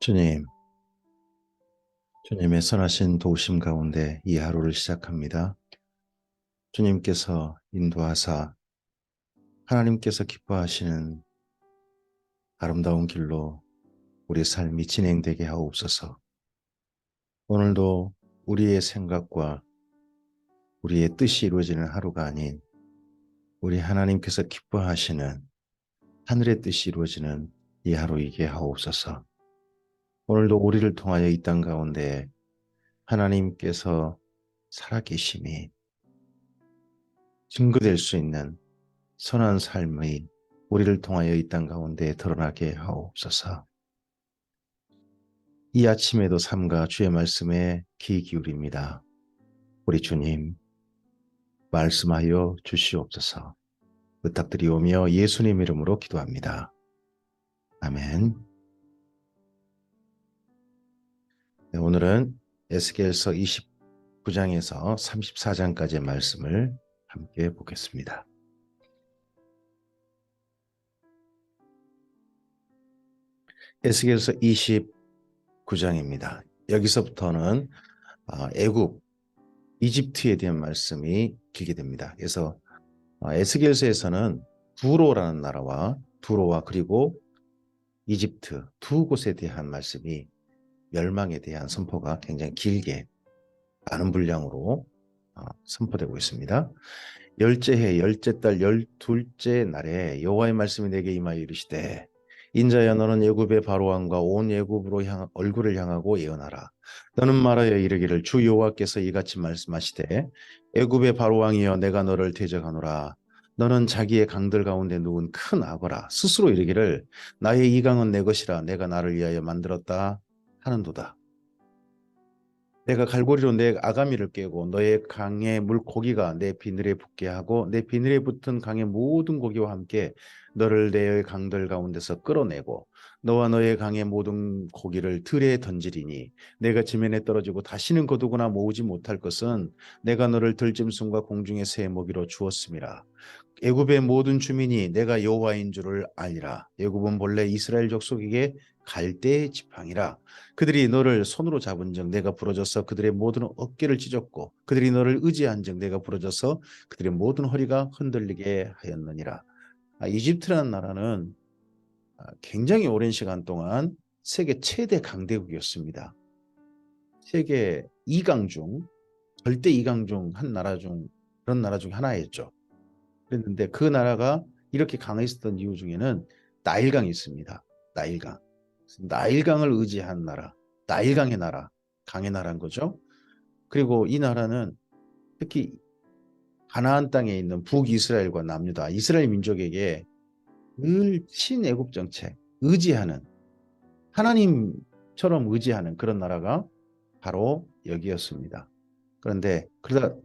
주님, 주님의 선하신 도우심 가운데 이 하루를 시작합니다. 주님께서 인도하사 하나님께서 기뻐하시는 아름다운 길로 우리 삶이 진행되게 하옵소서. 오늘도 우리의 생각과 우리의 뜻이 이루어지는 하루가 아닌 우리 하나님께서 기뻐하시는 하늘의 뜻이 이루어지는 이 하루이게 하옵소서. 오늘도 우리를 통하여 이 땅 가운데 하나님께서 살아계심이 증거될 수 있는 선한 삶의 우리를 통하여 이 땅 가운데 드러나게 하옵소서. 이 아침에도 삼가 주의 말씀에 귀 기울입니다. 우리 주님 말씀하여 주시옵소서. 부탁드리오며 예수님 이름으로 기도합니다. 아멘. 네, 오늘은 에스겔서 29장에서 34장까지의 말씀을 함께 보겠습니다. 에스겔서 29장입니다. 여기서부터는 애굽, 이집트에 대한 말씀이 길게 됩니다. 그래서 에스겔서에서는 두로와 그리고 이집트 두 곳에 대한 말씀이 멸망에 대한 선포가 굉장히 길게 많은 분량으로 선포되고 있습니다. 열째 해 열째 달 열둘째 날에 여호와의 말씀이 내게 임하여 이르시되 인자야 너는 애굽의 바로왕과 온 애굽으로 얼굴을 향하고 예언하라. 너는 말하여 이르기를 주 여호와께서 이같이 말씀하시되 애굽의 바로왕이여 내가 너를 대적하노라. 너는 자기의 강들 가운데 누운 큰 악어라. 스스로 이르기를 나의 이 강은 내 것이라 내가 나를 위하여 만들었다 하는도다. 내가 갈고리로 내 아가미를 깨고 너의 강의 물고기가 내 비늘에 붙게 하고 내 비늘에 붙은 강의 모든 고기와 함께 너를 내 강들 가운데서 끌어내고 너와 너의 강의 모든 고기를 들에 던지리니 내가 지면에 떨어지고 다시는 거두거나 모으지 못할 것은 내가 너를 들짐승과 공중의 새 먹이로 주었음이라. 애굽의 모든 주민이 내가 여호와인 줄을 알리라. 애굽은 본래 이스라엘 족속에게 갈대의 지팡이라. 그들이 너를 손으로 잡은즉 내가 부러져서 그들의 모든 어깨를 찢었고 그들이 너를 의지한즉 내가 부러져서 그들의 모든 허리가 흔들리게 하였느니라. 이집트라는 나라는 굉장히 오랜 시간 동안 세계 최대 강대국이었습니다. 세계 2강 중 절대 2강 중 한 나라 중 그런 나라 중 하나였죠. 그랬는데 그 나라가 이렇게 강했었던 이유 중에는 나일강이 있습니다. 나일강. 나일강을 의지한 나라, 나일강의 나라, 강의 나라인 거죠. 그리고 이 나라는 특히 가나안 땅에 있는 북이스라엘과 남유다, 이스라엘 민족에게 늘 친애국 정책, 의지하는, 하나님처럼 의지하는 그런 나라가 바로 여기였습니다.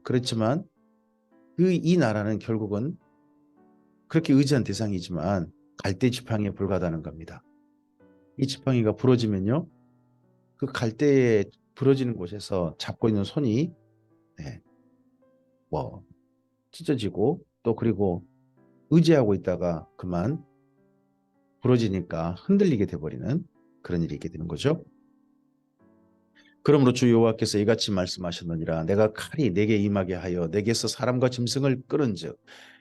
그렇지만 이 나라는 결국은 그렇게 의지한 대상이지만 갈대 지팡이에 불과하다는 겁니다. 이 지팡이가 부러지면요, 그 갈대에 부러지는 곳에서 잡고 있는 손이 찢어지고 또 그리고 의지하고 있다가 그만 부러지니까 흔들리게 돼버리는 그런 일이 있게 되는 거죠. 그러므로 주 여호와께서 이같이 말씀하셨느니라. 내가 칼이 내게 임하게 하여 내게서 사람과 짐승을 끌은즉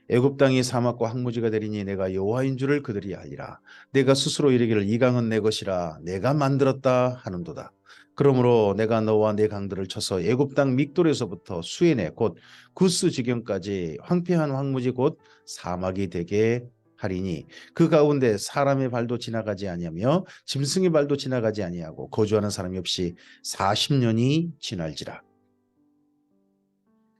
애굽 땅이 사막과 황무지가 되리니 내가 여호와인 줄을 그들이 알리라. 내가 스스로 이르기를 이 강은 내 것이라 내가 만들었다 하는도다. 그러므로 내가 너와 내 강들을 쳐서 애굽 땅 믹돌에서부터 수에네 곧 구스 지경까지 황폐한 황무지 곧 사막이 되게 하리니 그 가운데 사람의 발도 지나가지 아니하며 짐승의 발도 지나가지 아니하고 거주하는 사람이 없이 40년이 지날지라.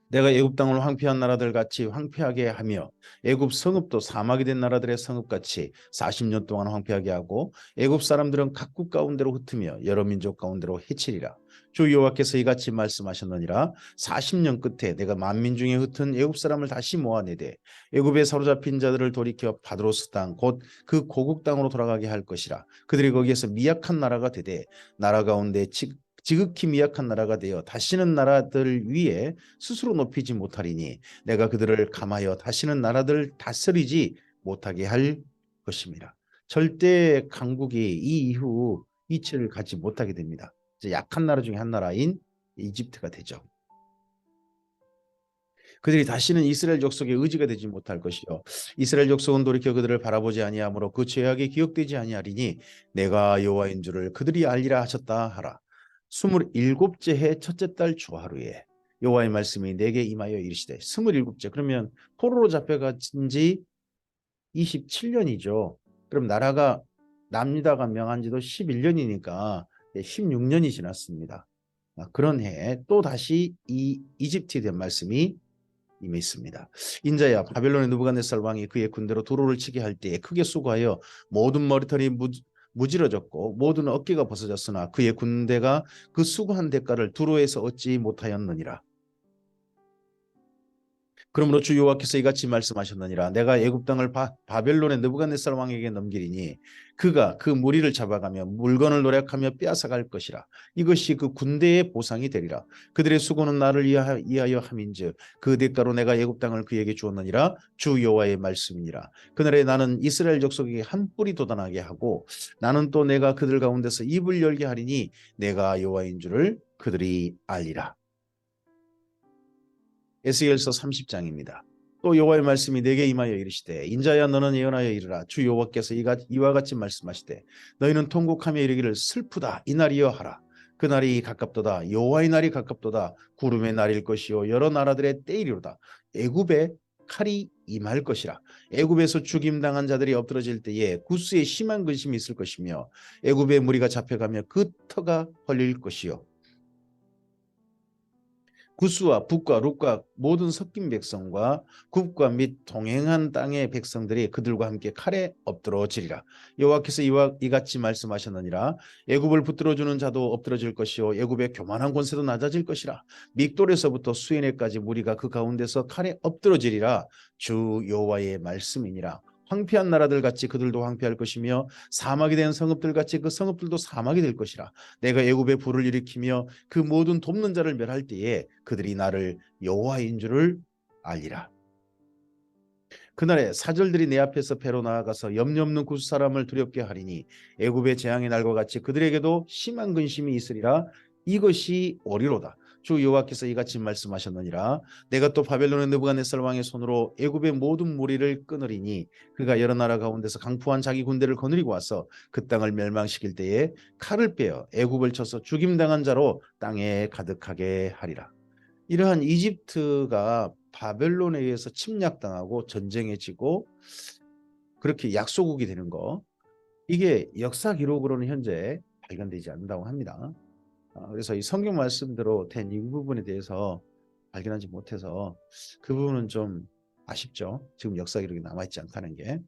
내가 애굽 땅을 황폐한 나라들 같이 황폐하게 하며 애굽 성읍도 사막이 된 나라들의 성읍 같이 40년 동안 황폐하게 하고 애굽 사람들은 각국 가운데로 흩으며 여러 민족 가운데로 해치리라. 주 여호와께서 이같이 말씀하셨느니라. 40년 끝에 내가 만민 중에 흩은 애굽 사람을 다시 모아내되 애굽에 사로잡힌 자들을 돌이켜 바드로스 땅 곧 그 고국 땅으로 돌아가게 할 것이라. 그들이 거기에서 미약한 나라가 되되 나라 가운데 지극히 미약한 나라가 되어 다시는 나라들 위에 스스로 높이지 못하리니 내가 그들을 감하여 다시는 나라들 다스리지 못하게 할 것입니다. 절대 강국이 이 이후 이치를 갖지 못하게 됩니다. 이제 약한 나라 중에 한 나라인 이집트가 되죠. 그들이 다시는 이스라엘 족속의 의지가 되지 못할 것이요 이스라엘 족속은 돌이켜 그들을 바라보지 아니하므로 그 죄악이 기억되지 아니하리니 내가 여호와인 줄을 그들이 알리라 하셨다 하라. 27째 해 첫째 달 주하루에 여호와의 말씀이 내게 임하여 이르시되 27째 그러면 포로로 잡혀간 지 27년이죠. 그럼 나라가 납니다가 명한 지도 11년이니까 16년이 지났습니다. 그런 해에 또 다시 이 이집트에 대한 말씀이 임해 있습니다. 인자야 바벨론의 느부갓네살 왕이 그의 군대로 도로를 치게 할 때에 크게 수고하여 모든 머리털이 무질어졌고 모든 어깨가 벗어졌으나 그의 군대가 그 수고한 대가를 두로에서 얻지 못하였느니라. 그러므로 주 여호와께서 이같이 말씀하셨느니라. 내가 애굽 땅을 바벨론의 느부갓네살 왕에게 넘기리니 그가 그 무리를 잡아가며 물건을 노력하며 빼앗아갈 것이라. 이것이 그 군대의 보상이 되리라. 그들의 수고는 나를 위하여 함인즉 그 대가로 내가 애굽 땅을 그에게 주었느니라. 주 여호와의 말씀이니라. 그날에 나는 이스라엘 족속에게 한 뿔이 돋아나게 하고 나는 또 내가 그들 가운데서 입을 열게 하리니 내가 여호와인 줄을 그들이 알리라. 에스겔서 30장입니다. 또 여호와의 말씀이 내게 임하여 이르시되 인자야 너는 예언하여 이르라. 주 여호와께서 이와 같이 말씀하시되 너희는 통곡하며 이르기를 슬프다 이 날이여 하라. 그 날이 가깝도다. 여호와의 날이 가깝도다. 구름의 날일 것이요 여러 나라들의 때이리로다. 애굽에 칼이 임할 것이라. 애굽에서 죽임당한 자들이 엎드러질 때에 구스에 심한 근심이 있을 것이며 애굽의 무리가 잡혀가며 그 터가 헐릴 것이요 구스와 북과 룻과 모든 섞인 백성과 국과 및 동행한 땅의 백성들이 그들과 함께 칼에 엎드러지리라. 여호와께서 이같이 말씀하셨느니라. 애굽을 붙들어주는 자도 엎드러질 것이요 애굽의 교만한 권세도 낮아질 것이라. 믹돌에서부터 수에네까지 무리가 그 가운데서 칼에 엎드러지리라. 주 여호와의 말씀이니라. 황폐한 나라들 같이 그들도 황폐할 것이며 사막이 된 성읍들 같이 그 성읍들도 사막이 될 것이라. 내가 애굽에 불을 일으키며 그 모든 돕는 자를 멸할 때에 그들이 나를 여호와인 줄을 알리라. 그날에 사절들이 내 앞에서 배로 나아가서 염려 없는 구스 사람을 두렵게 하리니 애굽의 재앙의 날과 같이 그들에게도 심한 근심이 있으리라. 이것이 오리로다. 주 여호와께서 이같이 말씀하셨느니라. 내가 또 바벨론의 느부갓네살 왕의 손으로 애굽의 모든 무리를 끊으리니 그가 여러 나라 가운데서 강포한 자기 군대를 거느리고 와서 그 땅을 멸망시킬 때에 칼을 빼어 애굽을 쳐서 죽임당한 자로 땅에 가득하게 하리라. 이러한 이집트가 바벨론에 의해서 침략당하고 전쟁에 지고 그렇게 약소국이 되는 거 이게 역사 기록으로는 현재 발견되지 않는다고 합니다. 그래서 이 성경 말씀대로 된 이 부분에 대해서 발견하지 못해서 그 부분은 좀 아쉽죠. 지금 역사 기록이 남아있지 않다는 게.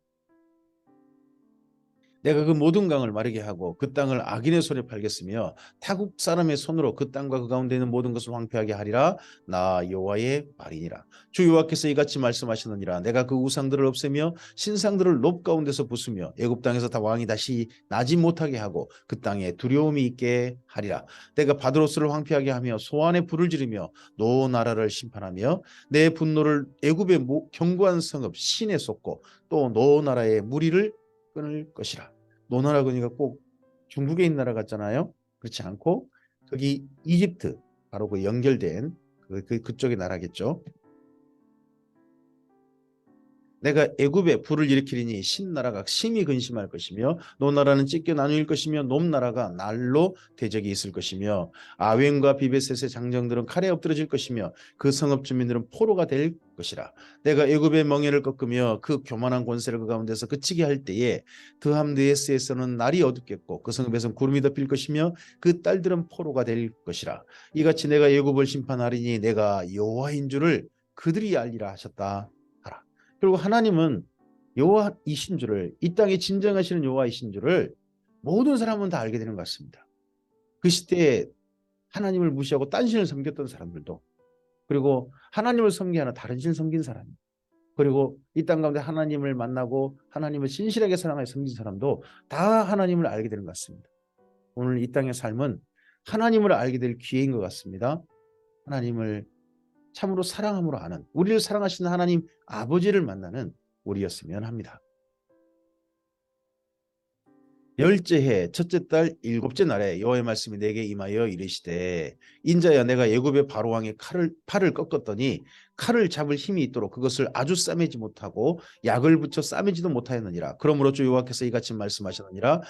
내가 그 모든 강을 마르게 하고 그 땅을 악인의 손에 팔겠으며 타국 사람의 손으로 그 땅과 그 가운데 있는 모든 것을 황폐하게 하리라. 나 여호와의 말이니라. 주 여호와께서 이같이 말씀하시느니라. 내가 그 우상들을 없애며 신상들을 높 가운데서 부수며 애굽 땅에서 다 왕이 다시 나지 못하게 하고 그 땅에 두려움이 있게 하리라. 내가 바드로스를 황폐하게 하며 소안에 불을 지르며 노 나라를 심판하며 내 분노를 애굽의 견고한 성읍 신에 쏟고 또 노 나라의 무리를 끊을 것이라. 노나라 그러니까 꼭 중국에 있는 나라 같잖아요. 그렇지 않고 거기 이집트 바로 그 연결된 그쪽의 나라겠죠. 내가 애굽에 불을 일으키리니 신나라가 심히 근심할 것이며 노나라는 찢겨 나누일 것이며 놈나라가 날로 대적이 있을 것이며 아웬과 비베셋의 장정들은 칼에 엎드러질 것이며 그 성읍 주민들은 포로가 될 것이라. 내가 애굽의 멍에를 꺾으며 그 교만한 권세를 그 가운데서 그치게 할 때에 드함드에스에서는 날이 어둡겠고 그 성읍에서는 구름이 덮일 것이며 그 딸들은 포로가 될 것이라. 이같이 내가 애굽을 심판하리니 내가 여호와인 줄을 그들이 알리라 하셨다. 그리고 하나님은 여호와이신 줄을 이 땅에 진정하시는 여호와이신 줄을 모든 사람은 다 알게 되는 것 같습니다. 그 시대에 하나님을 무시하고 딴 신을 섬겼던 사람들도 그리고 하나님을 섬기하는 다른 신을 섬긴 사람 그리고 이 땅 가운데 하나님을 만나고 하나님을 진실하게 사랑하여 섬긴 사람도 다 하나님을 알게 되는 것 같습니다. 오늘 이 땅의 삶은 하나님을 알게 될 기회인 것 같습니다. 하나님을 참으로 사랑함으로 아는 우리를 사랑하시는 하나님 아버지를 만나는 우리였으면 합니다. 열째 해 첫째 달 일곱째 날에 여호와의 말씀이 내게 임하여 이르시되 인자야 내가 애굽의 바로 왕의 팔을 꺾었더니 칼을 잡을 힘이 있도록 그것을 아주 싸매지 못하고 약을 붙여 싸매지도 못하였느니라. 그러므로 주 여호와께서 이같이 말씀하셨느니라.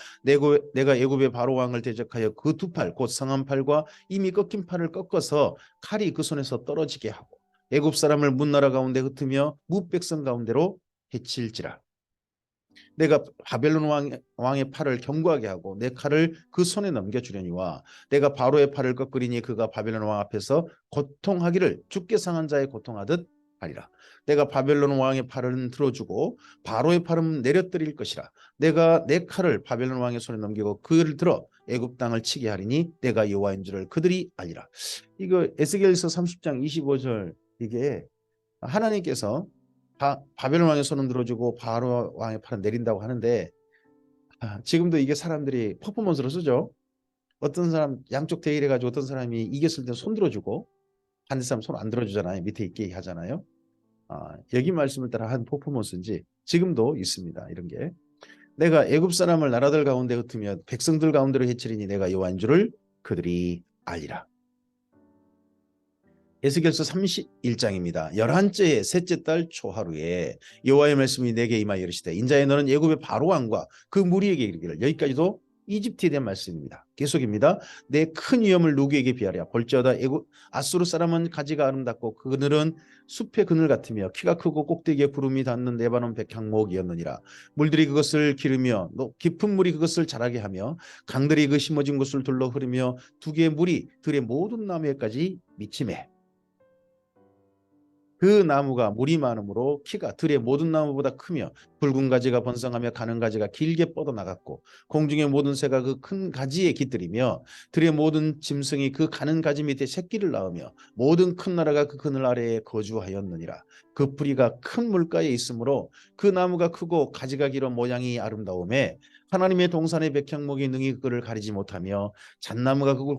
내가 애굽의 바로 왕을 대적하여 그 두 팔 곧 상한 팔과 이미 꺾인 팔을 꺾어서 칼이 그 손에서 떨어지게 하고 애굽 사람을 문 나라 가운데 흩으며 무 백성 가운데로 해칠지라. 내가 바벨론 왕의 팔을 견고하게 하고 내 칼을 그 손에 넘겨주려니와 내가 바로의 팔을 꺾으리니 그가 바벨론 왕 앞에서 고통하기를 죽게 상한 자의 고통하듯 하리라. 내가 바벨론 왕의 팔은 들어주고 바로의 팔은 내려뜨릴 것이라. 내가 내 칼을 바벨론 왕의 손에 넘기고 그를 들어 애굽 땅을 치게 하리니 내가 여호와인 줄을 그들이 알리라. 이거 에스겔서 30장 25절 이게 하나님께서 바벨론 왕의 손은 들어주고 바로 왕의 팔은 내린다고 하는데 지금도 이게 사람들이 퍼포먼스로 쓰죠. 어떤 사람 양쪽 대결해 가지고 어떤 사람이 이겼을 때 손 들어주고 반대 사람 손 안 들어주잖아요. 밑에 있게 하잖아요. 여기 말씀을 따라 한 퍼포먼스인지 지금도 있습니다. 이런 게 내가 애굽 사람을 나라들 가운데 흩으며 백성들 가운데로 해치리니 내가 여호와인 줄을 그들이 알리라. 에스겔서 31장입니다. 11째 셋째 달 초하루에 여호와의 말씀이 내게 임하여 이르시되 인자야 너는 애굽의 바로 왕과 그 무리에게 이르기를. 여기까지도 이집트에 대한 말씀입니다. 계속입니다. 내 큰 위엄을 누구에게 비하랴. 볼지어다 아수르 사람은 가지가 아름답고 그늘은 숲의 그늘 같으며 키가 크고 꼭대기에 구름이 닿는 레바논 백향목이었느니라. 물들이 그것을 기르며 깊은 물이 그것을 자라게 하며 강들이 그 심어진 곳을 둘러 흐르며 두 개의 물이 들의 모든 나무에까지 미치매 그 나무가 물이 많으므로 키가 들의 모든 나무보다 크며 붉은 가지가 번성하며 가는 가지가 길게 뻗어나갔고 공중의 모든 새가 그 큰 가지에 깃들이며 들의 모든 짐승이 그 가는 가지 밑에 새끼를 낳으며 모든 큰 나라가 그 그늘 아래에 거주하였느니라. 그 뿌리가 큰 물가에 있으므로 그 나무가 크고 가지가 길어 모양이 아름다움에 하나님의 동산의 백향목이 능히 그를 가리지 못하며 잣나무가 그걸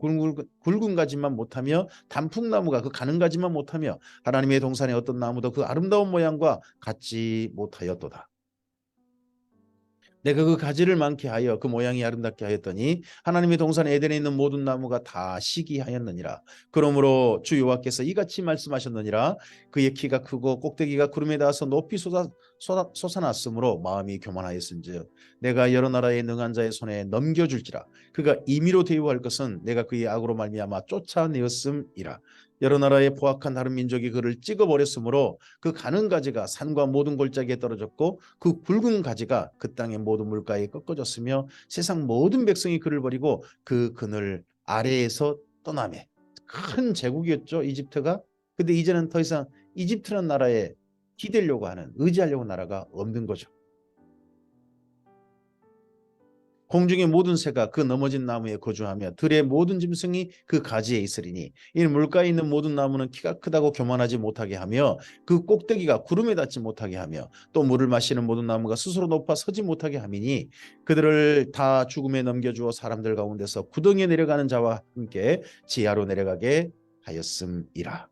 굵은 가지만 못하며 단풍나무가 그 가는 가지만 못하며 하나님의 동산의 어떤 나무도 그 아름다운 모양과 같지 못하였도다. 내가 그 가지를 많게 하여 그 모양이 아름답게 하였더니 하나님의 동산 에덴에 있는 모든 나무가 다 시기하였느니라. 그러므로 주 여호와께서 이같이 말씀하셨느니라. 그의 키가 크고 꼭대기가 구름에 닿아서 높이 솟아났으므로 마음이 교만하였은즉 내가 여러 나라의 능한 자의 손에 넘겨줄지라. 그가 임의로 대우할 것은 내가 그의 악으로 말미암아 쫓아내었음이라. 여러 나라의 포악한 다른 민족이 그를 찍어버렸으므로 그 가는 가지가 산과 모든 골짜기에 떨어졌고 그 굵은 가지가 그 땅의 모든 물가에 꺾어졌으며 세상 모든 백성이 그를 버리고 그 그늘 아래에서 떠나매. 큰 제국이었죠, 이집트가. 근데 이제는 더 이상 이집트라는 나라에 기대려고 하는, 의지하려고 하는 나라가 없는 거죠. 공중의 모든 새가 그 넘어진 나무에 거주하며 들의 모든 짐승이 그 가지에 있으리니 이 물가에 있는 모든 나무는 키가 크다고 교만하지 못하게 하며 그 꼭대기가 구름에 닿지 못하게 하며 또 물을 마시는 모든 나무가 스스로 높아 서지 못하게 함이니 그들을 다 죽음에 넘겨주어 사람들 가운데서 구덩이에 내려가는 자와 함께 지하로 내려가게 하였음이라.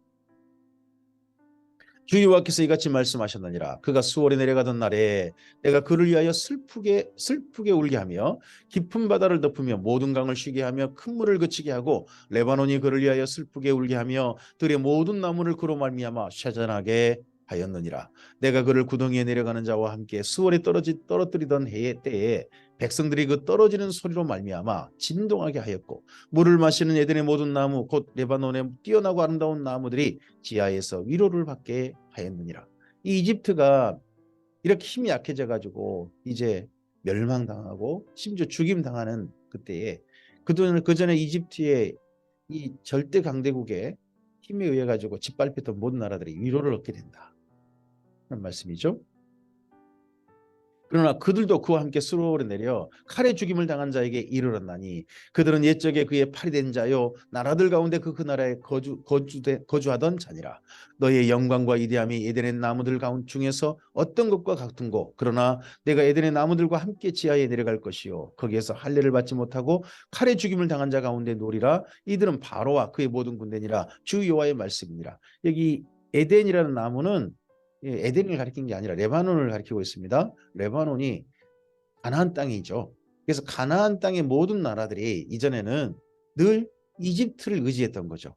주 여호와께서 이같이 말씀하셨느니라. 그가 수월에 내려가던 날에 내가 그를 위하여 슬프게 울게 하며 깊은 바다를 덮으며 모든 강을 쉬게 하며 큰 물을 그치게 하고 레바논이 그를 위하여 슬프게 울게 하며 들의 모든 나무를 그로 말미암아 쇠잔하게 하였느니라. 내가 그를 구덩이에 내려가는 자와 함께 수월에 떨어뜨리던 때에 백성들이 그 떨어지는 소리로 말미암아 진동하게 하였고 물을 마시는 에덴의 모든 나무 곧 레바논의 뛰어나고 아름다운 나무들이 지하에서 위로를 받게 하였느니라. 이 이집트가 이렇게 힘이 약해져 가지고 이제 멸망당하고 심지어 죽임당하는 그때에 그전에 이집트의 이 절대 강대국의 힘에 의해 가지고 짓밟혔던 모든 나라들이 위로를 얻게 된다. 그런 말씀이죠. 그러나 그들도 그와 함께 수로를 내려 칼에 죽임을 당한 자에게 이르렀나니 그들은 옛적에 그의 팔이 된 자요 나라들 가운데 그 나라에 거주하던 자니라. 너의 영광과 이대함이 에덴의 나무들 중에서 어떤 것과 같은고 그러나 내가 에덴의 나무들과 함께 지하에 내려갈 것이요 거기에서 할례를 받지 못하고 칼에 죽임을 당한 자 가운데 노리라. 이들은 바로와 그의 모든 군대니라. 주 여호와의 말씀이니라. 여기 에덴이라는 나무는 에덴을 가리킨 게 아니라 레바논을 가리키고 있습니다. 레바논이 가나안 땅이죠. 그래서 가나안 땅의 모든 나라들이 이전에는 늘 이집트를 의지했던 거죠.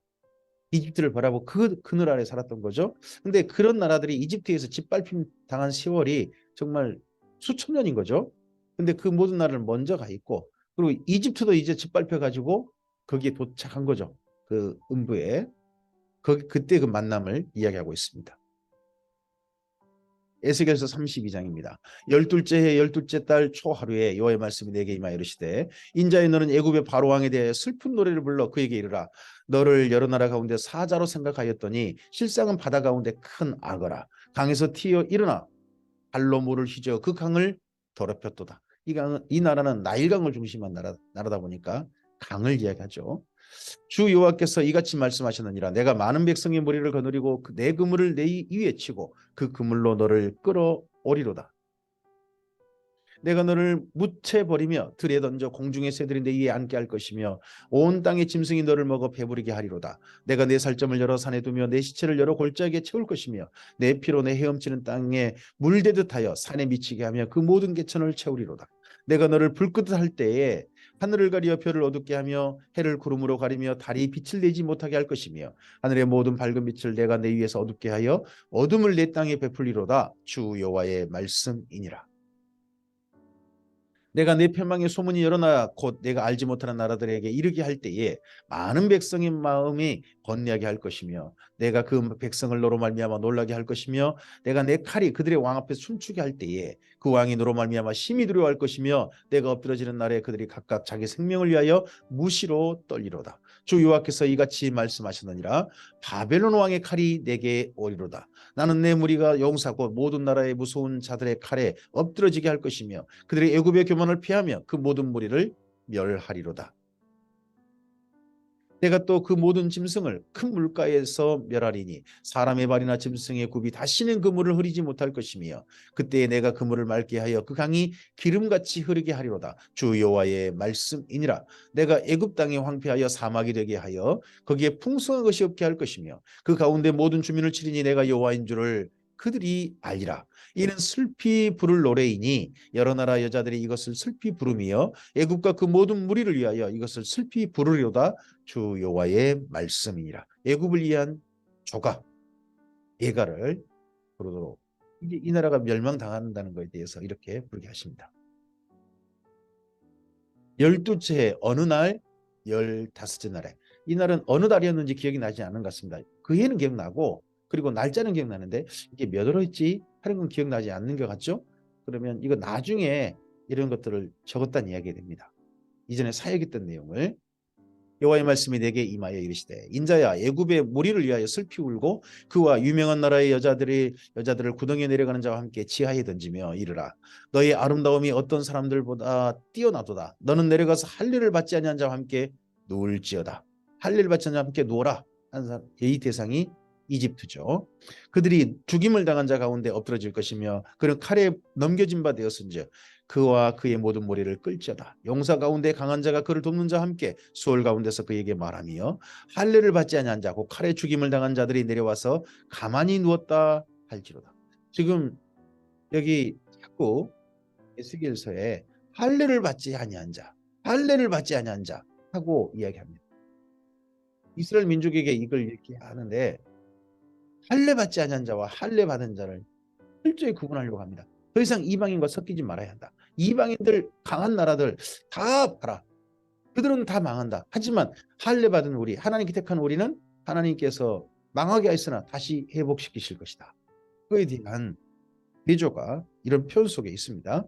이집트를 바라보고 그늘 아래 살았던 거죠. 근데 그런 나라들이 이집트에서 짓밟힘 당한 세월이 정말 수천 년인 거죠. 근데 그 모든 나라를 먼저 가 있고, 그리고 이집트도 이제 짓밟혀 가지고 거기에 도착한 거죠. 그 음부에. 그때 그 만남을 이야기하고 있습니다. 에스겔서 32장입니다. 열둘째 해 열둘째 달 초하루에 여호와의 말씀이 내게 임하여 이르시되 인자의 너는 애굽의 바로 왕에 대하여 슬픈 노래를 불러 그에게 이르라. 너를 여러 나라 가운데 사자로 생각하였더니 실상은 바다 가운데 큰 악어라. 강에서 튀어 일어나 발로 물을 휘저 그 강을 더럽혔도다. 이 나라는 나일강을 중심한 나라다 보니까 강을 이야기하죠. 주 여호와께서 이같이 말씀하셨느니라. 내가 많은 백성의 머리를 거느리고 내 그물을 내 위에 치고 그 그물로 너를 끌어오리로다. 내가 너를 묻혀 버리며 들에 던져 공중의 새들이 내 위에 앉게 할 것이며 온 땅의 짐승이 너를 먹어 배부르게 하리로다. 내가 내 살점을 여러 산에 두며 내 시체를 여러 골짜기에 채울 것이며 내 피로 내 헤엄치는 땅에 물대듯 하여 산에 미치게 하며 그 모든 개천을 채우리로다. 내가 너를 불끄듯 할 때에 하늘을 가리어 별을 어둡게 하며 해를 구름으로 가리며 달이 빛을 내지 못하게 할 것이며 하늘의 모든 밝은 빛을 내가 내 위에서 어둡게 하여 어둠을 내 땅에 베풀리로다. 주 여호와의 말씀이니라. 내가 내 패망의 소문이 여러 나라 곧 내가 알지 못하는 나라들에게 이르게 할 때에 많은 백성의 마음이 번뇌하게 할 것이며 내가 그 백성을 너로 말미암아 놀라게 할 것이며 내가 내 칼이 그들의 왕 앞에 춤추게 할 때에 그 왕이 너로 말미암아 심히 두려워할 것이며 내가 엎드러지는 날에 그들이 각각 자기 생명을 위하여 무시로 떨리로다. 주 여호와께서 이같이 말씀하셨느니라. 바벨론 왕의 칼이 내게 오리로다. 나는 내 무리가 용사고 모든 나라의 무서운 자들의 칼에 엎드러지게 할 것이며 그들의 애굽의 교만을 피하며 그 모든 무리를 멸하리로다. 내가 또 그 모든 짐승을 큰 물가에서 멸하리니 사람의 발이나 짐승의 굽이 다시는 그 물을 흐리지 못할 것이며 그때에 내가 그 물을 맑게 하여 그 강이 기름같이 흐르게 하리로다. 주 여호와의 말씀이니라. 내가 애굽 땅에 황폐하여 사막이 되게 하여 거기에 풍성한 것이 없게 할 것이며 그 가운데 모든 주민을 치리니 내가 여호와인 줄을 그들이 알리라. 이는 슬피 부를 노래이니 여러 나라 여자들이 이것을 슬피 부르며 애굽과 그 모든 무리를 위하여 이것을 슬피 부르리로다. 주 여호와의 말씀이니라. 애굽을 위한 조각, 예가를 부르도록 이제 이 나라가 멸망당한다는 것에 대해서 이렇게 부르게 하십니다. 12째 어느 날 15째 날에 이 날은 어느 달이었는지 기억이 나지 않는 것 같습니다. 그 해는 기억나고 그리고 날짜는 기억나는데 이게 몇 월이었지 하는 건 기억나지 않는 것 같죠? 그러면 이거 나중에 이런 것들을 적었다는 이야기가 됩니다. 이전에 사역했던 내용을 여호와의 말씀이 내게 임하여 이르시되 인자야 애굽의 무리를 위하여 슬피 울고 그와 유명한 나라의 여자들을 구덩이에 내려가는 자와 함께 지하에 던지며 이르라. 너의 아름다움이 어떤 사람들보다 뛰어나도다. 너는 내려가서 할례를 받지 아니한 자와 함께 누울지어다. 할례를 받지 않은 자와 함께 누워라. 이 대상이 이집트죠. 그들이 죽임을 당한 자 가운데 엎드러질 것이며 그는 칼에 넘겨진 바 되었은즉 그와 그의 모든 무리를 끌지어다. 용사 가운데 강한 자가 그를 돕는 자와 함께 수월 가운데서 그에게 말하며 할례를 받지 아니한 자 곧 칼에 죽임을 당한 자들이 내려와서 가만히 누웠다 할지로다. 지금 여기 자꾸 에스겔서에 할례를 받지 아니한 자, 할례를 받지 아니한 자 하고 이야기합니다. 이스라엘 민족에게 이걸 이렇게 하는데 할례 받지 아니한 자와 할례 받은 자를 철저히 구분하려고 합니다. 더 이상 이방인과 섞이지 말아야 한다. 이방인들 강한 나라들 다 봐라. 그들은 다 망한다. 하지만 할례 받은 우리 하나님께 택한 우리는 하나님께서 망하게 하였으나 다시 회복시키실 것이다. 그에 대한 대조가 이런 표현 속에 있습니다.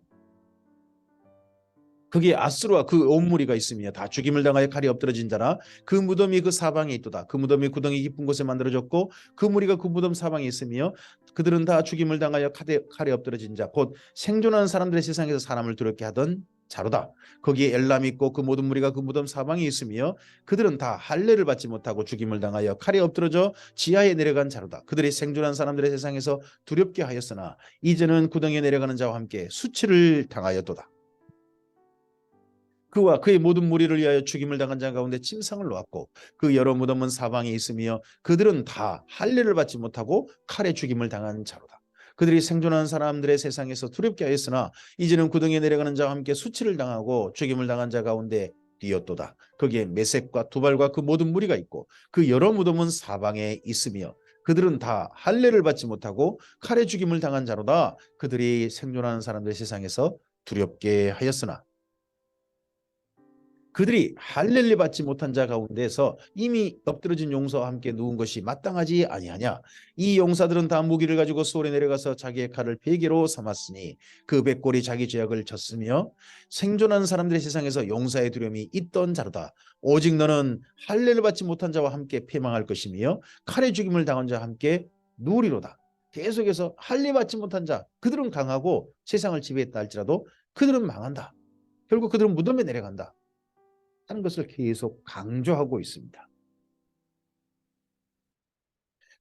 그게 아수르와 그 온 무리가 있으며 다 죽임을 당하여 칼이 엎드러진 자라 그 무덤이 그 사방에 있도다. 그 무덤이 구덩이 깊은 곳에 만들어졌고 그 무리가 그 무덤 사방에 있으며 그들은 다 죽임을 당하여 칼에 엎드러진 자 곧 생존하는 사람들의 세상에서 사람을 두렵게 하던 자로다. 거기에 엘람이 있고 그 모든 무리가 그 무덤 사방에 있으며 그들은 다 할례를 받지 못하고 죽임을 당하여 칼에 엎드러져 지하에 내려간 자로다. 그들이 생존한 사람들의 세상에서 두렵게 하였으나 이제는 구덩이에 내려가는 자와 함께 수치를 당하였도다. 그와 그의 모든 무리를 위하여 죽임을 당한 자 가운데 침상을 놓았고 그 여러 무덤은 사방에 있으며 그들은 다 할례를 받지 못하고 칼에 죽임을 당한 자로다. 그들이 생존하는 사람들의 세상에서 두렵게 하였으나 이제는 구덩이에 내려가는 자와 함께 수치를 당하고 죽임을 당한 자 가운데 뛰었도다. 거기에 메섹과 두발과 그 모든 무리가 있고 그 여러 무덤은 사방에 있으며 그들은 다 할례를 받지 못하고 칼에 죽임을 당한 자로다. 그들이 생존하는 사람들의 세상에서 두렵게 하였으나 그들이 할례를 받지 못한 자 가운데서 이미 엎드러진 용사와 함께 누운 것이 마땅하지 아니하냐. 이 용사들은 다 무기를 가지고 소홀에 내려가서 자기의 칼을 베개로 삼았으니 그 백골이 자기 죄악을 졌으며 생존하는 사람들의 세상에서 용사의 두려움이 있던 자로다. 오직 너는 할례를 받지 못한 자와 함께 패망할 것이며 칼에 죽임을 당한 자와 함께 누리로다. 계속해서 할례 받지 못한 자, 그들은 강하고 세상을 지배했다 할지라도 그들은 망한다. 결국 그들은 무덤에 내려간다 하는 것을 계속 강조하고 있습니다.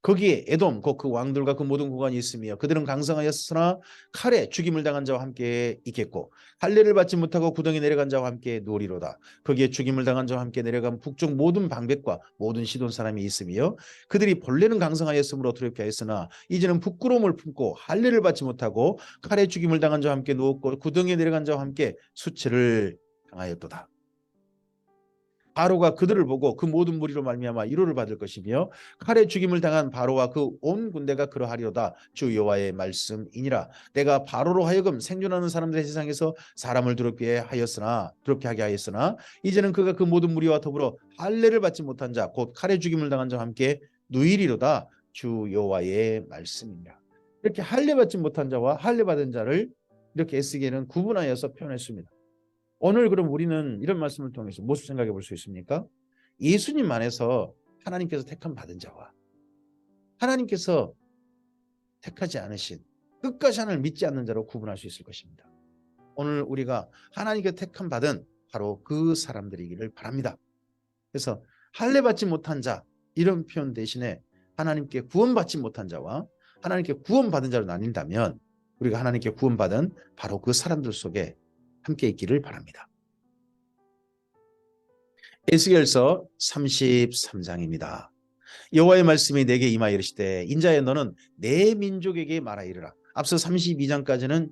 거기에 에돔 곧 그 왕들과 그 모든 구간이 있으며 그들은 강성하였으나 칼에 죽임을 당한 자와 함께 있겠고 할례를 받지 못하고 구덩이 내려간 자와 함께 누리로다. 거기에 죽임을 당한 자와 함께 내려간 북쪽 모든 방백과 모든 시돈 사람이 있으며 그들이 본래는 강성하였으므로 두렵게 하였으나 이제는 부끄러움을 품고 할례를 받지 못하고 칼에 죽임을 당한 자와 함께 누웠고 구덩이에 내려간 자와 함께 수치를 당하였도다. 바로가 그들을 보고 그 모든 무리로 말미암아 위로를 받을 것이며 칼에 죽임을 당한 바로와 그 온 군대가 그러하리로다. 주 여호와의 말씀이니라. 내가 바로로 하여금 생존하는 사람들의 세상에서 사람을 두렵게 하게 하였으나 이제는 그가 그 모든 무리와 더불어 할례를 받지 못한 자 곧 칼에 죽임을 당한 자와 함께 누이리로다. 주 여호와의 말씀이니라. 이렇게 할례 받지 못한 자와 할례 받은 자를 이렇게 에스겔은 구분하여서 표현했습니다. 오늘 그럼 우리는 이런 말씀을 통해서 무엇을 생각해 볼 수 있습니까? 예수님 안에서 하나님께서 택함 받은 자와 하나님께서 택하지 않으신 끝까지 하나님을 믿지 않는 자로 구분할 수 있을 것입니다. 오늘 우리가 하나님께 택함 받은 바로 그 사람들이기를 바랍니다. 그래서 할례 받지 못한 자 이런 표현 대신에 하나님께 구원받지 못한 자와 하나님께 구원받은 자로 나뉜다면 우리가 하나님께 구원받은 바로 그 사람들 속에 함께 있기를 바랍니다. 에스겔서 33장입니다. 여호와의 말씀이 내게 임하여 이르시되 인자여 너는 내 민족에게 말하 이르라. 앞서 32장까지는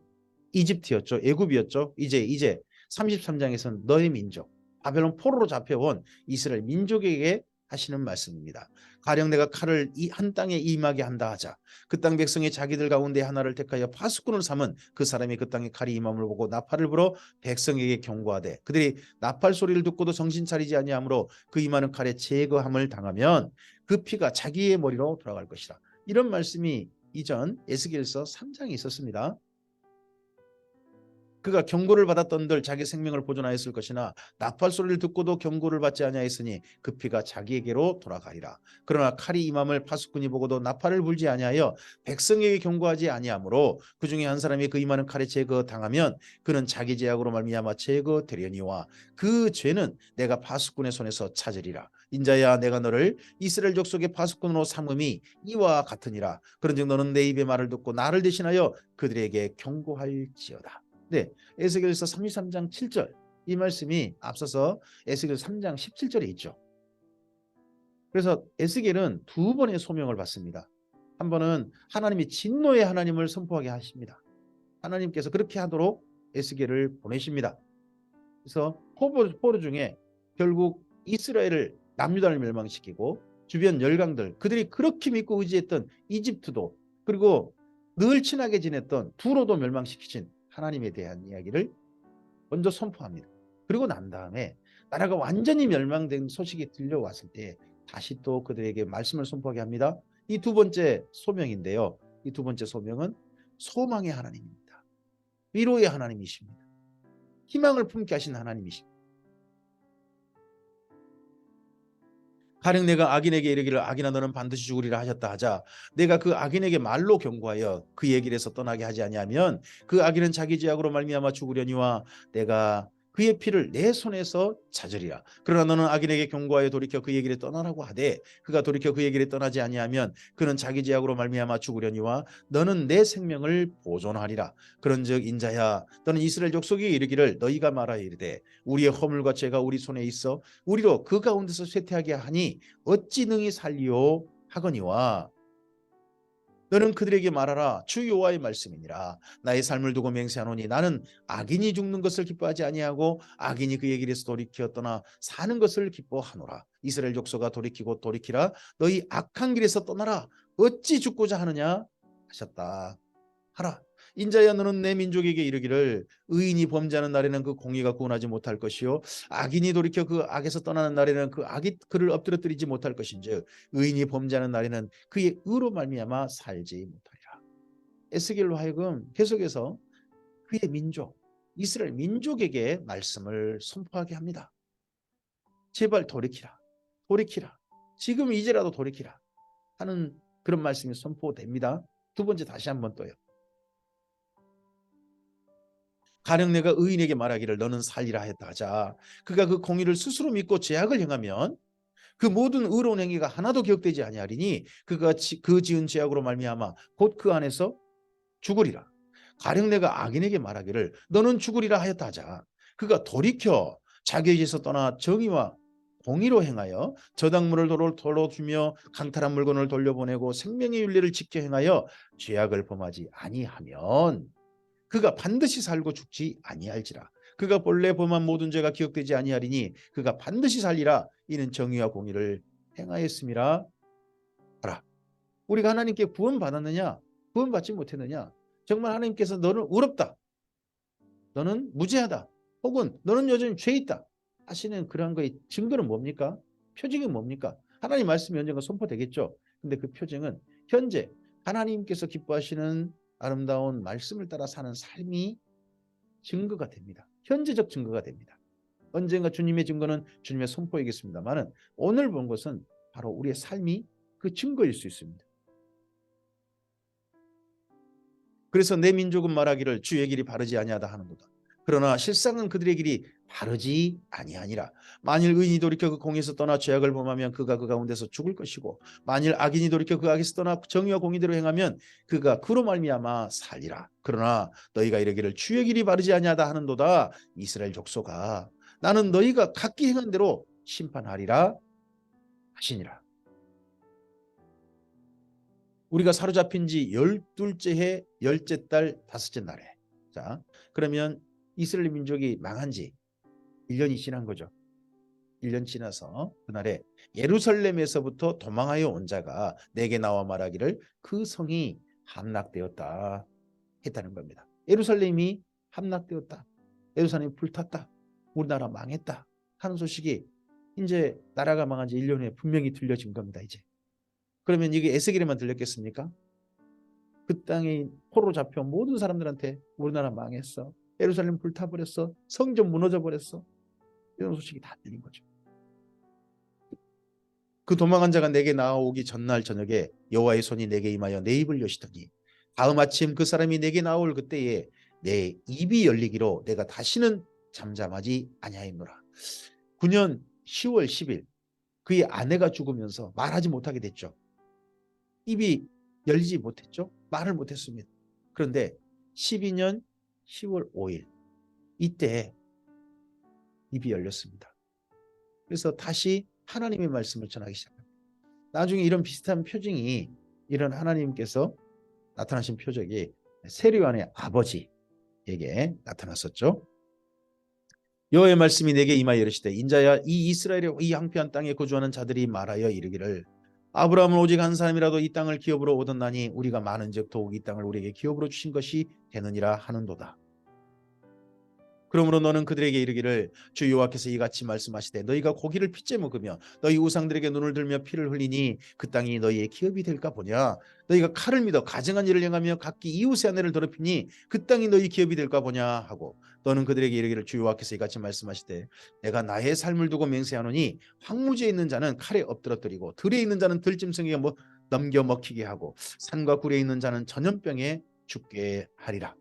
이집트였죠. 애굽이었죠. 이제 33장에서는 너의 민족 바벨론 포로로 잡혀온 이스라엘 민족에게 하시는 말씀입니다. 가령 내가 칼을 한 땅에 임하게 한다 하자. 그 땅 백성이 자기들 가운데 하나를 택하여 파수꾼을 삼은 그 사람이 그 땅에 칼이 임함을 보고 나팔을 불어 백성에게 경고하되 그들이 나팔 소리를 듣고도 정신 차리지 아니하므로 그 임하는 칼에 제거함을 당하면 그 피가 자기의 머리로 돌아갈 것이라. 이런 말씀이 이전 에스겔서 3장에 있었습니다. 그가 경고를 받았던들 자기 생명을 보존하였을 것이나 나팔 소리를 듣고도 경고를 받지 아니하였으니 그 피가 자기에게로 돌아가리라. 그러나 칼이 임함을 파수꾼이 보고도 나팔을 불지 아니하여 백성에게 경고하지 아니하므로 그 중에 한 사람이 그 임하는 칼에 제거당하면 그는 자기 죄악으로 말미암아 제거되려니와 그 죄는 내가 파수꾼의 손에서 찾으리라. 인자야 내가 너를 이스라엘 족속의 파수꾼으로 삼음이 이와 같으니라. 그런즉 너는 내 입의 말을 듣고 나를 대신하여 그들에게 경고할지어다. 네, 에스겔서 33장 7절 이 말씀이 앞서서 에스겔 3장 17절에 있죠. 그래서 에스겔은 두 번의 소명을 받습니다. 한 번은 하나님이 진노의 하나님을 선포하게 하십니다. 하나님께서 그렇게 하도록 에스겔을 보내십니다. 그래서 포로 중에 결국 이스라엘을 남유다를 멸망시키고 주변 열강들 그들이 그렇게 믿고 의지했던 이집트도 그리고 늘 친하게 지냈던 두로도 멸망시키신 하나님에 대한 이야기를 먼저 선포합니다. 그리고 난 다음에 나라가 완전히 멸망된 소식이 들려왔을 때 다시 또 그들에게 말씀을 선포하게 합니다. 이 두 번째 소명인데요. 이 두 번째 소명은 소망의 하나님입니다. 위로의 하나님이십니다. 희망을 품게 하신 하나님이십니다. 가령 내가 악인에게 이르기를 악인아 너는 반드시 죽으리라 하셨다 하자 내가 그 악인에게 말로 경고하여 그 얘기를 해서 떠나게 하지 아니하면 그 악인은 자기 죄악으로 말미암아 죽으려니와 내가 그의 피를 내 손에서 찾으리라. 그러나 너는 악인에게 경고하여 돌이켜 그 얘기를 떠나라고 하되 그가 돌이켜 그 얘기를 떠나지 아니하면 그는 자기 죄악으로 말미암아 죽으려니와 너는 내 생명을 보존하리라. 그런즉 인자야 너는 이스라엘 족속에게 이르기를 너희가 말하여 이르되 우리의 허물과 죄가 우리 손에 있어 우리로 그 가운데서 쇠퇴하게 하니 어찌 능히 살리오 하거니와 너는 그들에게 말하라. 주 여호와의 말씀이니라. 나의 삶을 두고 맹세하노니 나는 악인이 죽는 것을 기뻐하지 아니하고 악인이 그의 길에서 돌이켜 떠나 사는 것을 기뻐하노라. 이스라엘 족속아 돌이키고 돌이키라. 너희 악한 길에서 떠나라. 어찌 죽고자 하느냐 하셨다 하라. 인자야 너는 내 민족에게 이르기를 의인이 범죄하는 날에는 그 공의가 구원하지 못할 것이요 악인이 돌이켜 그 악에서 떠나는 날에는 그 악이 그를 엎드러뜨리지 못할 것인즉 의인이 범죄하는 날에는 그의 의로 말미암아 살지 못하리라. 에스겔로 하여금 계속해서 그의 민족 이스라엘 민족에게 말씀을 선포하게 합니다. 제발 돌이키라. 돌이키라. 지금 이제라도 돌이키라 하는 그런 말씀이 선포됩니다. 두 번째 다시 한번 또요. 가령 내가 의인에게 말하기를 너는 살리라 했다 하자. 그가 그 공의를 스스로 믿고 죄악을 행하면 그 모든 의로운 행위가 하나도 기억되지 아니하리니 그가 그 지은 죄악으로 말미암아 곧 그 안에서 죽으리라. 가령 내가 악인에게 말하기를 너는 죽으리라 하였다 하자. 그가 돌이켜 자기의 죄에서 떠나 정의와 공의로 행하여 저당물을 도로 주며 강탈한 물건을 돌려보내고 생명의 윤리를 지켜 행하여 죄악을 범하지 아니하면 그가 반드시 살고 죽지 아니할지라. 그가 본래 범한 모든 죄가 기억되지 아니하리니 그가 반드시 살리라. 이는 정의와 공의를 행하였음이라 하라. 우리가 하나님께 구원받았느냐 구원받지 못했느냐, 정말 하나님께서 너는 의롭다, 너는 무죄하다, 혹은 너는 여전히 죄 있다 하시는 그러한 거의 증거는 뭡니까? 표징이 뭡니까? 하나님 말씀이 언젠가 선포되겠죠. 근데 그 표징은 현재 하나님께서 기뻐하시는 아름다운 말씀을 따라 사는 삶이 증거가 됩니다. 현재적 증거가 됩니다. 언젠가 주님의 증거는 주님의 선포이겠습니다만은 오늘 본 것은 바로 우리의 삶이 그 증거일 수 있습니다. 그래서 내 민족은 말하기를 주의 길이 바르지 아니하다 하는도다. 그러나 실상은 그들의 길이 바르지 아니하니라. 만일 의인이 돌이켜 그 공에서 떠나 죄악을 범하면 그가 그 가운데서 죽을 것이고 만일 악인이 돌이켜 그 악에서 떠나 정의와 공의대로 행하면 그가 그로 말미암아 살리라. 그러나 너희가 이르기를 주의 길이 바르지 아니하다 하는도다. 이스라엘 족속아 나는 너희가 각기 행한 대로 심판하리라 하시니라. 우리가 사로잡힌 지 12째 해 10째 달 5째 날에, 자 그러면 이스라엘 민족이 망한 지 1년이 지난 거죠. 1년 지나서 그날에 예루살렘에서부터 도망하여 온 자가 내게 나와 말하기를 그 성이 함락되었다 했다는 겁니다. 예루살렘이 함락되었다, 예루살렘이 불탔다, 우리나라 망했다 하는 소식이 이제 나라가 망한 지 1년 후에 분명히 들려진 겁니다. 이제 그러면 이게 에스겔에만 들렸겠습니까? 그 땅에 포로 잡혀 모든 사람들한테 우리나라 망했어, 예루살렘 불타버렸어, 성전 무너져 버렸어, 이런 소식이 다 들린 거죠. 그 도망한 자가 내게 나오기 전날 저녁에 여호와의 손이 내게 임하여 내 입을 여시더니 다음 아침 그 사람이 내게 나올 그때에 내 입이 열리기로 내가 다시는 잠잠하지 아니하였노라. 9년 10월 10일 그의 아내가 죽으면서 말하지 못하게 됐죠. 입이 열리지 못했죠. 말을 못했습니다. 그런데 12년 10월 5일 이때 입이 열렸습니다. 그래서 다시 하나님의 말씀을 전하기 시작합니다. 나중에 이런 비슷한 표징이, 이런 하나님께서 나타나신 표적이 세리완의 아버지에게 나타났었죠. 여호와의 말씀이 내게 임하여 이르시되 인자야 이 이스라엘의 이 황폐한 땅에 거주하는 자들이 말하여 이르기를 아브라함은 오직 한 사람이라도 이 땅을 기업으로 얻었나니 우리가 많은즉 더욱 이 땅을 우리에게 기업으로 주신 것이 되느니라 하는도다. 그러므로 너는 그들에게 이르기를 주 여호와께서 이같이 말씀하시되 너희가 고기를 핏째 먹으며 너희 우상들에게 눈을 들며 피를 흘리니 그 땅이 너희의 기업이 될까 보냐. 너희가 칼을 믿어 가증한 일을 행하며 각기 이웃의 아내를 더럽히니 그 땅이 너희 기업이 될까 보냐 하고 너는 그들에게 이르기를 주 여호와께서 이같이 말씀하시되 내가 나의 삶을 두고 맹세하노니 황무지에 있는 자는 칼에 엎드러뜨리고 들에 있는 자는 들짐승에게 넘겨 먹히게 하고 산과 굴에 있는 자는 전염병에 죽게 하리라.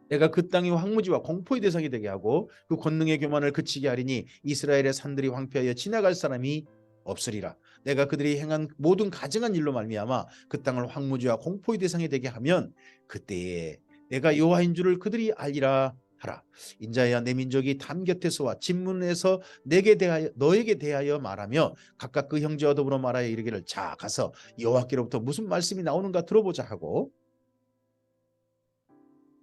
내가 그 땅이 황무지와 공포의 대상이 되게 하고 그 권능의 교만을 그치게 하리니 이스라엘의 산들이 황폐하여 지나갈 사람이 없으리라. 내가 그들이 행한 모든 가증한 일로 말미암아 그 땅을 황무지와 공포의 대상이 되게 하면 그때에 내가 여호와인 줄을 그들이 알리라 하라. 인자야 내 민족이 담 곁에서와 진문에서 내게 대하여 너에게 대하여 말하며 각각 그 형제와 더불어 말하여 이르기를 자 가서 여호와께로부터 무슨 말씀이 나오는가 들어보자 하고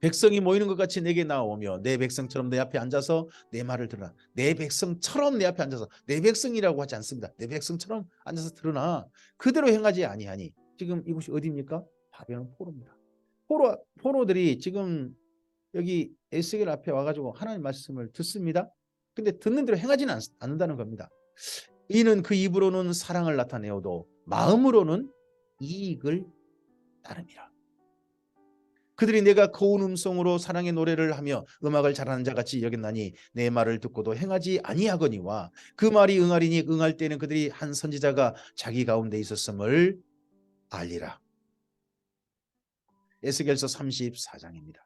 백성이 모이는 것 같이 내게 나오며 내 백성처럼 내 앞에 앉아서 내 말을 들으라. 내 백성처럼 내 앞에 앉아서 내 백성이라고 하지 않습니다. 내 백성처럼 앉아서 들으나 그대로 행하지 아니하니. 지금 이곳이 어디입니까? 바벨론 포로입니다. 포로들이 지금 여기 에스겔 앞에 와가지고 하나님 말씀을 듣습니다. 근데 듣는 대로 행하지는 않는다는 겁니다. 이는 그 입으로는 사랑을 나타내어도 마음으로는 이익을 따름이라. 그들이 내가 고운 음성으로 사랑의 노래를 하며 음악을 잘하는 자 같이 여겼나니 내 말을 듣고도 행하지 아니하거니와 그 말이 응하리니 응할 때는 그들이 한 선지자가 자기 가운데 있었음을 알리라. 에스겔서 34장입니다.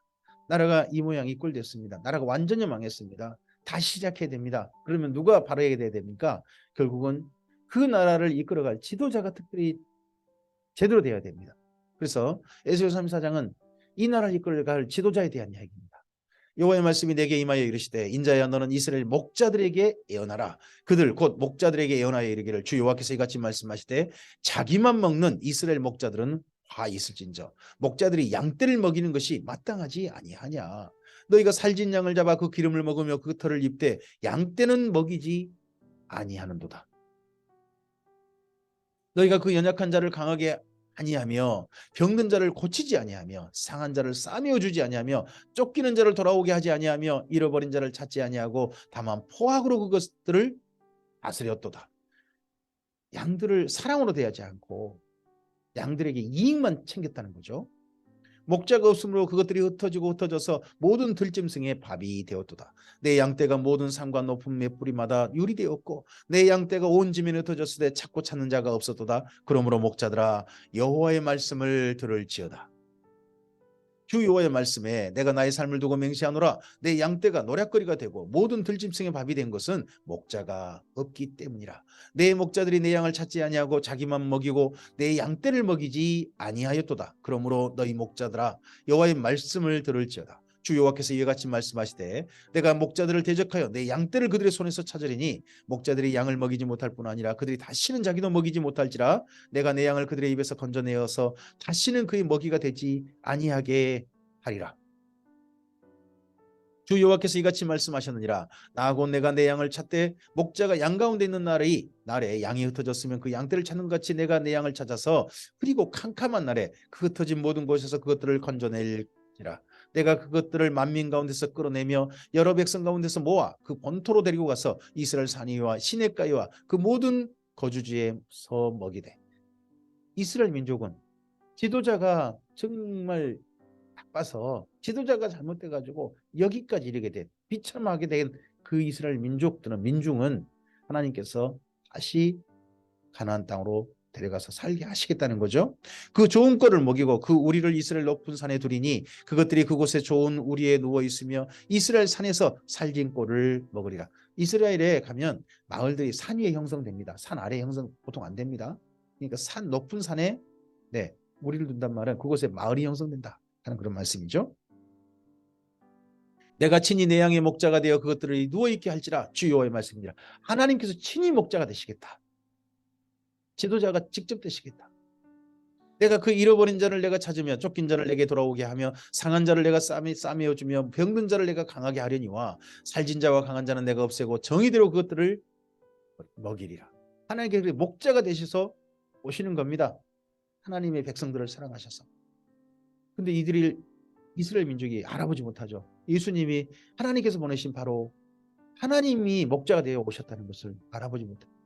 나라가 이 모양 이 꼴 됐습니다. 나라가 완전히 망했습니다. 다시 시작해야 됩니다. 그러면 누가 바라야 됩니까? 결국은 그 나라를 이끌어갈 지도자가 특별히 제대로 되어야 됩니다. 그래서 에스겔 34장은 이 나라를 이끌어갈 지도자에 대한 이야기입니다. 여호와의 말씀이 내게 임하여 이르시되 인자야 너는 이스라엘 목자들에게 예언하라. 그들 곧 목자들에게 예언하여 이르기를 주 여호와께서 이같이 말씀하시되 자기만 먹는 이스라엘 목자들은 화 있을진저 목자들이 양떼를 먹이는 것이 마땅하지 아니하냐. 너희가 살진 양을 잡아 그 기름을 먹으며 그 털을 입되 양떼는 먹이지 아니하는도다. 너희가 그 연약한 자를 강하게 아니하며 병든 자를 고치지 아니하며 상한 자를 싸매어 주지 아니하며 쫓기는 자를 돌아오게 하지 아니하며 잃어버린 자를 찾지 아니하고 다만 포악으로 그것들을 다스렸도다. 양들을 사랑으로 대하지 않고 양들에게 이익만 챙겼다는 거죠. 목자가 없으므로 그것들이 흩어져서 모든 들짐승의 밥이 되었도다. 내 양떼가 모든 산과 높은 맷뿌리마다 유리되었고 내 양떼가 온 지면에 흩어졌을 때 찾고 찾는 자가 없었도다. 그러므로 목자들아 여호와의 말씀을 들을지어다. 주 여호와의 말씀에 내가 나의 삶을 두고 맹세하노라. 내 양떼가 노략거리가 되고 모든 들짐승의 밥이 된 것은 목자가 없기 때문이라. 내 목자들이 내 양을 찾지 아니하고 자기만 먹이고 내 양떼를 먹이지 아니하였도다. 그러므로 너희 목자들아 여호와의 말씀을 들을지어다. 주 여호와께서 이와 같이 말씀하시되 내가 목자들을 대적하여 내 양떼를 그들의 손에서 찾으리니 목자들이 양을 먹이지 못할 뿐 아니라 그들이 다시는 자기도 먹이지 못할지라. 내가 내 양을 그들의 입에서 건져내어서 다시는 그의 먹이가 되지 아니하게 하리라. 주 여호와께서 이같이 말씀하셨느니라. 나 곧 내가 내 양을 찾되 목자가 양 가운데 있는 날에 양이 흩어졌으면 그 양떼를 찾는 것 같이 내가 내 양을 찾아서 그리고 캄캄한 날에 그 흩어진 모든 곳에서 그것들을 건져낼지라. 내가 그것들을 만민 가운데서 끌어내며 여러 백성 가운데서 모아 그 본토로 데리고 가서 이스라엘 산위와 시냇가와 그 모든 거주지에서 먹이되. 이스라엘 민족은 지도자가 정말 나빠서 지도자가 잘못돼가지고 여기까지 이르게 된 비참하게 된 그 이스라엘 민중은 하나님께서 다시 가나안 땅으로 데려가서 살게 하시겠다는 거죠. 그 좋은 꼴을 먹이고 그 우리를 이스라엘 높은 산에 두리니 그것들이 그곳에 좋은 우리에 누워 있으며 이스라엘 산에서 살진 꼴을 먹으리라. 이스라엘에 가면 마을들이 산 위에 형성됩니다. 산 아래에 형성 보통 안 됩니다. 그러니까 산 높은 산에 우리를 둔단 말은 그곳에 마을이 형성된다 하는 그런 말씀이죠. 내가 친히 내 양의 목자가 되어 그것들을 누워있게 할지라. 주 여호와의 말씀이니라. 하나님께서 친히 목자가 되시겠다. 지도자가 직접 되시겠다. 내가 그 잃어버린 자를 내가 찾으며 쫓긴 자를 내게 돌아오게 하며 상한 자를 내가 싸매어 주며 병든 자를 내가 강하게 하려니와 살진 자와 강한 자는 내가 없애고 정의대로 그것들을 먹이리라. 하나님께서 목자가 되셔서 오시는 겁니다. 하나님의 백성들을 사랑하셔서. 근데 이들이 이스라엘 민족이 알아보지 못하죠. 예수님이 하나님께서 보내신 바로 하나님이 목자가 되어 오셨다는 것을 알아보지 못합니다.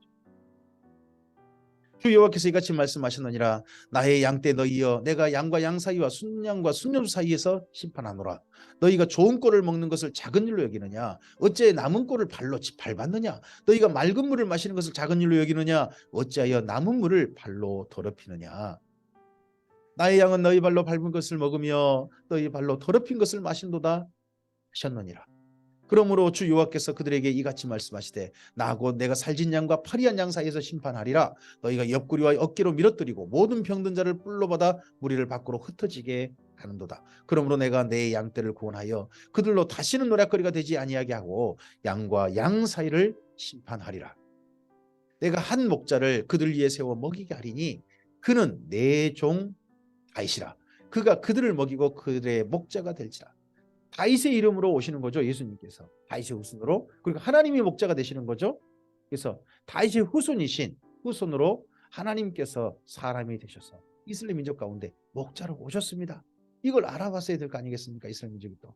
주 여호와께서 이같이 말씀하셨느니라. 나의 양떼 너희여 내가 양과 양 사이와 순양과 순염소 사이에서 심판하노라. 너희가 좋은 꼴을 먹는 것을 작은 일로 여기느냐? 어찌하여 남은 꼴을 발로 밟았느냐? 너희가 맑은 물을 마시는 것을 작은 일로 여기느냐? 어찌하여 남은 물을 발로 더럽히느냐? 나의 양은 너희 발로 밟은 것을 먹으며 너희 발로 더럽힌 것을 마신도다 하셨느니라. 그러므로 주 여호와께서 그들에게 이같이 말씀하시되 나 곧 내가 살진 양과 파리한 양 사이에서 심판하리라. 너희가 옆구리와 어깨로 밀어뜨리고 모든 병든 자를 뿔로 받아 무리를 밖으로 흩어지게 하는도다. 그러므로 내가 내 양떼를 구원하여 그들로 다시는 노략거리가 되지 아니하게 하고 양과 양 사이를 심판하리라. 내가 한 목자를 그들 위에 세워 먹이게 하리니 그는 내 종 다윗이라. 그가 그들을 먹이고 그들의 목자가 될지라. 다윗의 이름으로 오시는 거죠. 예수님께서 다윗의 후손으로. 그리고 하나님이 목자가 되시는 거죠. 그래서 다윗의 후손으로 하나님께서 사람이 되셔서 이스라엘 민족 가운데 목자로 오셨습니다. 이걸 알아봤어야 될 거 아니겠습니까? 이스라엘 민족이 또.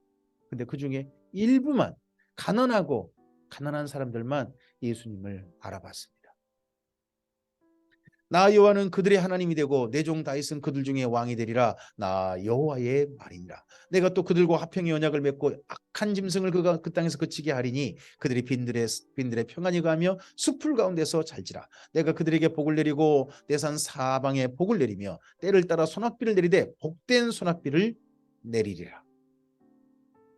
근데 그 중에 일부만, 가난한 사람들만 예수님을 알아봤습니다. 나 여호와는 그들의 하나님이 되고 내 종 다윗은 그들 중에 왕이 되리라. 나 여호와의 말이니라. 내가 또 그들과 화평의 언약을 맺고 악한 짐승을 그가 그 땅에서 그치게 하리니 그들이 빈들에 평안히 가며 숲풀 가운데서 잘지라. 내가 그들에게 복을 내리고 내 산 사방에 복을 내리며 때를 따라 소낙비를 내리되 복된 소낙비를 내리리라.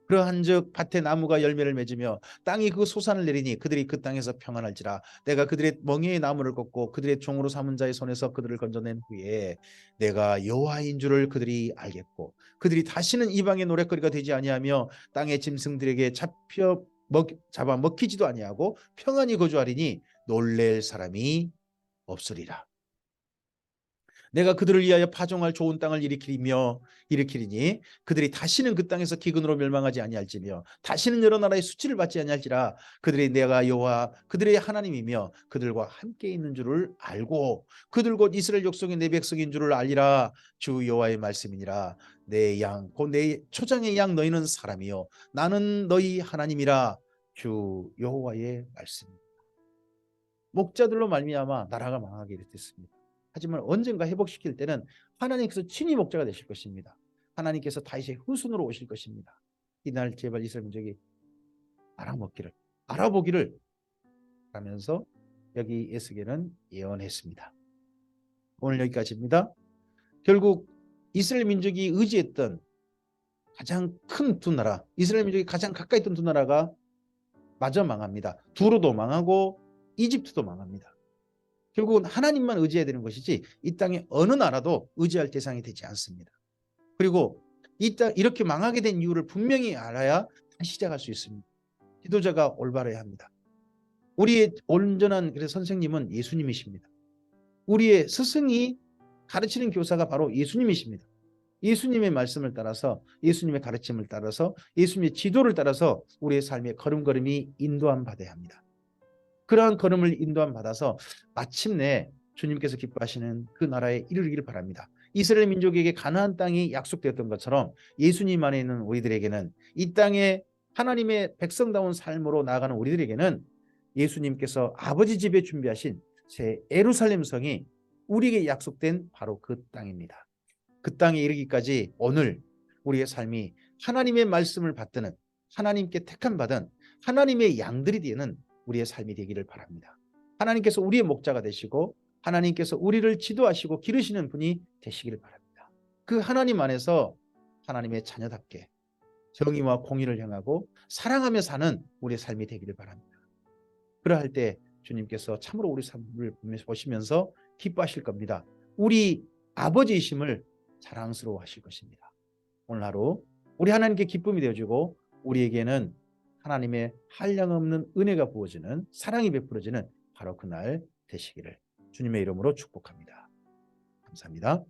그러한즉 밭에 나무가 열매를 맺으며 땅이 그 소산을 내리니 그들이 그 땅에서 평안할지라. 내가 그들의 멍에의 나무를 꺾고 그들의 종으로 삼은 자의 손에서 그들을 건져낸 후에 내가 여호와인 줄을 그들이 알겠고 그들이 다시는 이방의 노랫거리가 되지 아니하며 땅의 짐승들에게 잡아 먹히지도 아니하고 평안히 거주하리니 놀랄 사람이 없으리라. 내가 그들을 위하여 파종할 좋은 땅을 일으키리니 그들이 다시는 그 땅에서 기근으로 멸망하지 아니할지며 다시는 여러 나라의 수치를 받지 아니할지라. 그들이 내가 여호와 그들의 하나님이며 그들과 함께 있는 줄을 알고 그들 곧 이스라엘 족속의 내 백성인 줄을 알리라. 주 여호와의 말씀이니라. 내 양 곧 내 초장의 양 너희는 사람이요 나는 너희 하나님이라. 주 여호와의 말씀입니다. 목자들로 말미암아 나라가 망하게 됐습니다. 하지만 언젠가 회복시킬 때는 하나님께서 친히 목자가 되실 것입니다. 하나님께서 다윗의 후손으로 오실 것입니다. 이날 제발 이스라엘 민족이 알아보기를 하면서 여기 에스겔은 예언했습니다. 오늘 여기까지입니다. 결국 이스라엘 민족이 의지했던 가장 큰 두 나라, 이스라엘 민족이 가장 가까이 있던 두 나라가 마저 망합니다. 두로도 망하고 이집트도 망합니다. 결국은 하나님만 의지해야 되는 것이지 이 땅의 어느 나라도 의지할 대상이 되지 않습니다. 그리고 이 땅 이렇게 망하게 된 이유를 분명히 알아야 다시 시작할 수 있습니다. 지도자가 올바라야 합니다. 우리의 온전한 선생님은 예수님이십니다. 우리의 스승이 가르치는 교사가 바로 예수님이십니다. 예수님의 말씀을 따라서 예수님의 가르침을 따라서 예수님의 지도를 따라서 우리의 삶의 걸음걸음이 인도함 받아야 합니다. 그러한 걸음을 인도함 받아서 마침내 주님께서 기뻐하시는 그 나라에 이르기를 바랍니다. 이스라엘 민족에게 가나안 땅이 약속되었던 것처럼 예수님 안에 있는 우리들에게는 이 땅에 하나님의 백성다운 삶으로 나아가는 우리들에게는 예수님께서 아버지 집에 준비하신 새 예루살렘 성이 우리에게 약속된 바로 그 땅입니다. 그 땅에 이르기까지 오늘 우리의 삶이 하나님의 말씀을 받드는 하나님께 택함받은 하나님의 양들이 되는 우리의 삶이 되기를 바랍니다. 하나님께서 우리의 목자가 되시고 하나님께서 우리를 지도하시고 기르시는 분이 되시기를 바랍니다. 그 하나님 안에서 하나님의 자녀답게 정의와 공의를 행하고 사랑하며 사는 우리의 삶이 되기를 바랍니다. 그러할 때 주님께서 참으로 우리 삶을 보시면서 기뻐하실 겁니다. 우리 아버지이심을 자랑스러워 하실 것입니다. 오늘 하루 우리 하나님께 기쁨이 되어주고 우리에게는 하나님의 한량없는 은혜가 부어지는 사랑이 베풀어지는 바로 그날 되시기를 주님의 이름으로 축복합니다. 감사합니다.